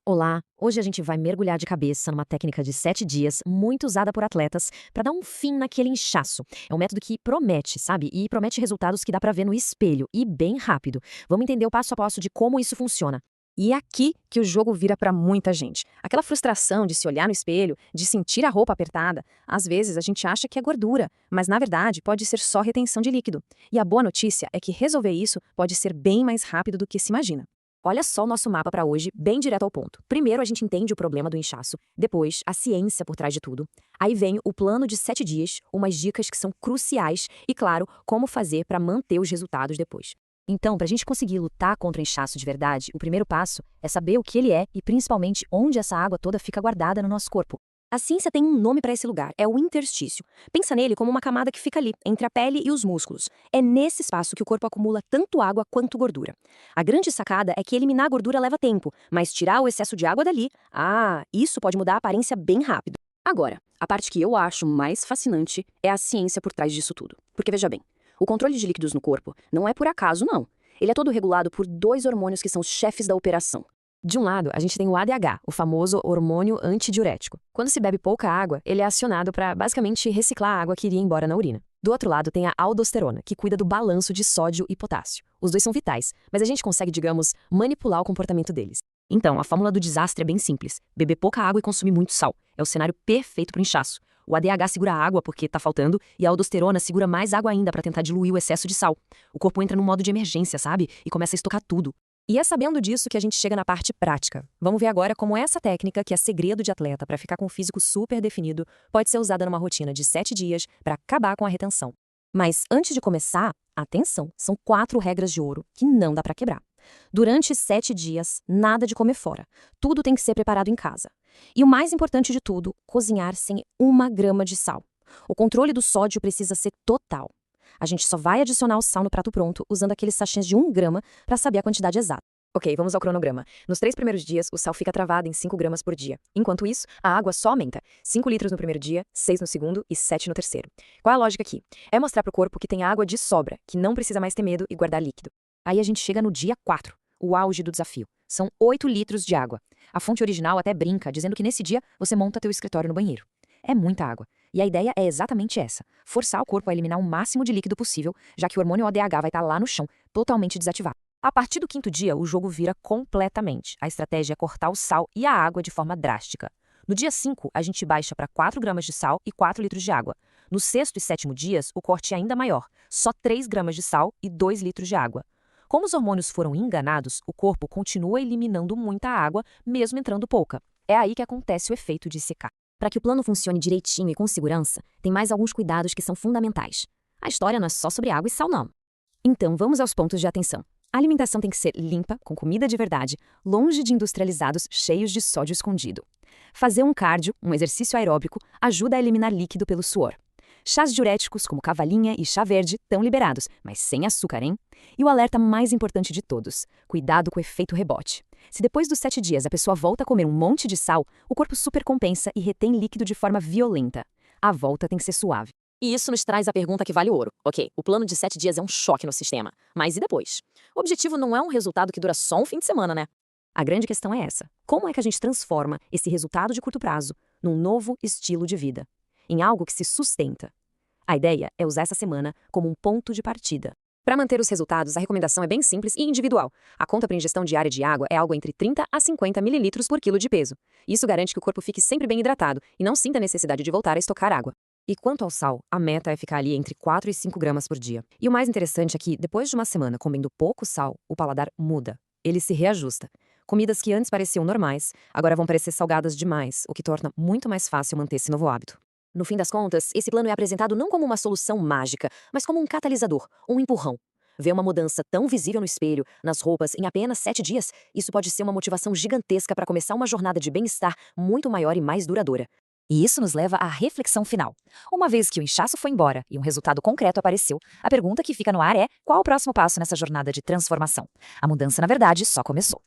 Olá, hoje a gente vai mergulhar de cabeça numa técnica de 7 dias, muito usada por atletas, para dar um fim naquele inchaço. É um método que promete, sabe? E promete resultados que dá para ver no espelho, e bem rápido. Vamos entender o passo a passo de como isso funciona. E é aqui que o jogo vira para muita gente. Aquela frustração de se olhar no espelho, de sentir a roupa apertada, às vezes a gente acha que é gordura, mas na verdade pode ser só retenção de líquido. E a boa notícia é que resolver isso pode ser bem mais rápido do que se imagina. Olha só o nosso mapa para hoje, bem direto ao ponto. Primeiro a gente entende o problema do inchaço, depois a ciência por trás de tudo. Aí vem o plano de 7 dias, umas dicas que são cruciais e, claro, como fazer para manter os resultados depois. Então, para a gente conseguir lutar contra o inchaço de verdade, o primeiro passo é saber o que ele é e principalmente onde essa água toda fica guardada no nosso corpo. A ciência tem um nome para esse lugar, é o interstício. Pensa nele como uma camada que fica ali, entre a pele e os músculos. É nesse espaço que o corpo acumula tanto água quanto gordura. A grande sacada é que eliminar a gordura leva tempo, mas tirar o excesso de água dali, isso pode mudar a aparência bem rápido. Agora, a parte que eu acho mais fascinante é a ciência por trás disso tudo. Porque veja bem, o controle de líquidos no corpo não é por acaso, não. Ele é todo regulado por dois hormônios que são os chefes da operação. De um lado, a gente tem o ADH, o famoso hormônio antidiurético. Quando se bebe pouca água, ele é acionado para, basicamente, reciclar a água que iria embora na urina. Do outro lado, tem a aldosterona, que cuida do balanço de sódio e potássio. Os dois são vitais, mas a gente consegue, digamos, manipular o comportamento deles. Então, a fórmula do desastre é bem simples. Beber pouca água e consumir muito sal. É o cenário perfeito para o inchaço. O ADH segura a água porque está faltando e a aldosterona segura mais água ainda para tentar diluir o excesso de sal. O corpo entra num modo de emergência, sabe? E começa a estocar tudo. E é sabendo disso que a gente chega na parte prática. Vamos ver agora como essa técnica, que é segredo de atleta para ficar com um físico super definido, pode ser usada numa rotina de 7 dias para acabar com a retenção. Mas antes de começar, atenção, são 4 regras de ouro que não dá para quebrar. Durante 7 dias, nada de comer fora. Tudo tem que ser preparado em casa. E o mais importante de tudo, cozinhar sem 1 grama de sal. O controle do sódio precisa ser total. A gente só vai adicionar o sal no prato pronto usando aqueles sachês de 1 grama para saber a quantidade exata. Ok, vamos ao cronograma. Nos 3 primeiros dias, o sal fica travado em 5 gramas por dia. Enquanto isso, a água só aumenta. 5 litros no primeiro dia, 6 no segundo e 7 no terceiro. Qual é a lógica aqui? É mostrar para o corpo que tem água de sobra, que não precisa mais ter medo e guardar líquido. Aí a gente chega no dia 4, o auge do desafio. São 8 litros de água. A fonte original até brinca, dizendo que nesse dia você monta teu escritório no banheiro. É muita água. E a ideia é exatamente essa: forçar o corpo a eliminar o máximo de líquido possível, já que o hormônio ODH vai estar lá no chão, totalmente desativado. A partir do 5º dia, o jogo vira completamente. A estratégia é cortar o sal e a água de forma drástica. No dia 5, a gente baixa para 4 gramas de sal e 4 litros de água. No 6º e 7º dias, o corte é ainda maior, só 3 gramas de sal e 2 litros de água. Como os hormônios foram enganados, o corpo continua eliminando muita água, mesmo entrando pouca. É aí que acontece o efeito de secar. Para que o plano funcione direitinho e com segurança, tem mais alguns cuidados que são fundamentais. A história não é só sobre água e sal, não. Então, vamos aos pontos de atenção. A alimentação tem que ser limpa, com comida de verdade, longe de industrializados cheios de sódio escondido. Fazer um cardio, um exercício aeróbico, ajuda a eliminar líquido pelo suor. Chás diuréticos, como cavalinha e chá verde, estão liberados, mas sem açúcar, hein? E o alerta mais importante de todos: cuidado com o efeito rebote. Se depois dos 7 dias a pessoa volta a comer um monte de sal, o corpo supercompensa e retém líquido de forma violenta. A volta tem que ser suave. E isso nos traz a pergunta que vale ouro. Ok, o plano de 7 dias é um choque no sistema. Mas e depois? O objetivo não é um resultado que dura só um fim de semana, né? A grande questão é essa: como é que a gente transforma esse resultado de curto prazo num novo estilo de vida? Em algo que se sustenta. A ideia é usar essa semana como um ponto de partida. Para manter os resultados, a recomendação é bem simples e individual. A conta para ingestão diária de água é algo entre 30 a 50 mililitros por quilo de peso. Isso garante que o corpo fique sempre bem hidratado e não sinta a necessidade de voltar a estocar água. E quanto ao sal, a meta é ficar ali entre 4 e 5 gramas por dia. E o mais interessante é que, depois de uma semana comendo pouco sal, o paladar muda. Ele se reajusta. Comidas que antes pareciam normais, agora vão parecer salgadas demais, o que torna muito mais fácil manter esse novo hábito. No fim das contas, esse plano é apresentado não como uma solução mágica, mas como um catalisador, um empurrão. Ver uma mudança tão visível no espelho, nas roupas, em apenas 7 dias, isso pode ser uma motivação gigantesca para começar uma jornada de bem-estar muito maior e mais duradoura. E isso nos leva à reflexão final. Uma vez que o inchaço foi embora e um resultado concreto apareceu, a pergunta que fica no ar é: qual o próximo passo nessa jornada de transformação? A mudança, na verdade, só começou.